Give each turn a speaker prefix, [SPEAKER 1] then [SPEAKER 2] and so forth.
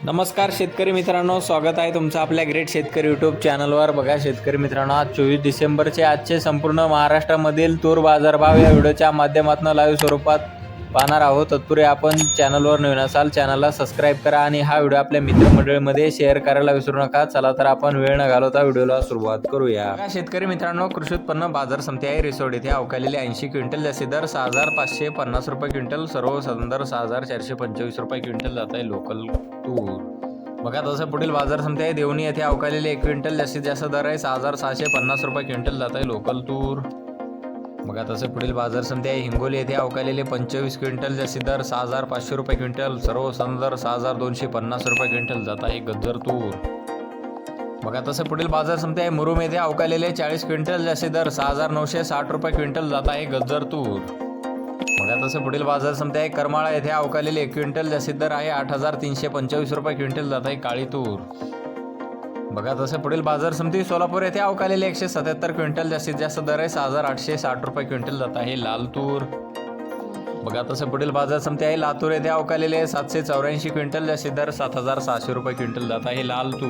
[SPEAKER 1] नमस्कार शेतकरी मित्रांनो, स्वागत आहे तुमचं आपल्या ग्रेट शेतकरी यूट्यूब चॅनलवर। बघा शेतकरी मित्रांनो, आज 24 डिसेंबरचे आजचे संपूर्ण महाराष्ट्रामधील तूर बाजारभाव या व्हिडिओच्या माध्यमातून लाईव्ह स्वरूपात पाहणार आहोत। तत्पूर्वी आपण चॅनलवर नवीन असाल चॅनलला सबस्क्राइब करा आणि हा व्हिडिओ आपल्या मित्रमंडळीमध्ये शेअर करायला विसरू नका। चला तर आपण वेळ न घालवता व्हिडिओला सुरुवात करूया। शेतकरी मित्रांनो, कृषी उत्पन्न बाजार समिती आहे रिसोड येथे अवकालेले 80 क्विंटल जास्ती दर 6550 रुपये क्विंटल, सर्व दर 6425 रुपये क्विंटल जात आहे लोकल तूर। बघा तसं पुढील बाजार समिती आहे देवणी येथे अवकालेले 1 क्विंटल जास्तीत जास्त दर आहे 6650 रुपये क्विंटल जात आहे लोकल तूर। बघा तसे पुढील बाजार समिती आहे हिंगोली येथे अवकालेले 25 क्विंटल जास्ती दर 6500 रुपये क्विंटल, सर्व दर 6250 रुपये क्विंटल जात आहे गज्जर तूर। बघा तसे पुढील बाजार समिती आहे मुरुम येथे अवकालेले 40 क्विंटल जास्ती दर 6960 रुपये क्विंटल जात आहे गज्जर तूर। बघा तसे पुढील बाजार समिती आहे करमाळा येथे अवकालेले 1 क्विंटल जास्तीत दर आहे 8325 रुपये क्विंटल जात आहे काळी तूर। बघा तसे पुढील बाजार समिती सोलापूर येथे अवकालेले 177 क्विंटल जास्तीत जास्त दर आहे 6860 रुपये क्विंटल जात आहे लाल तूर। बघा तसे पुढील बाजार समिती आहे लातूर येथे अवकालेले 784 क्विंटल जास्तीत दर 7600 रुपये क्विंटल जात आहे लाल तूर।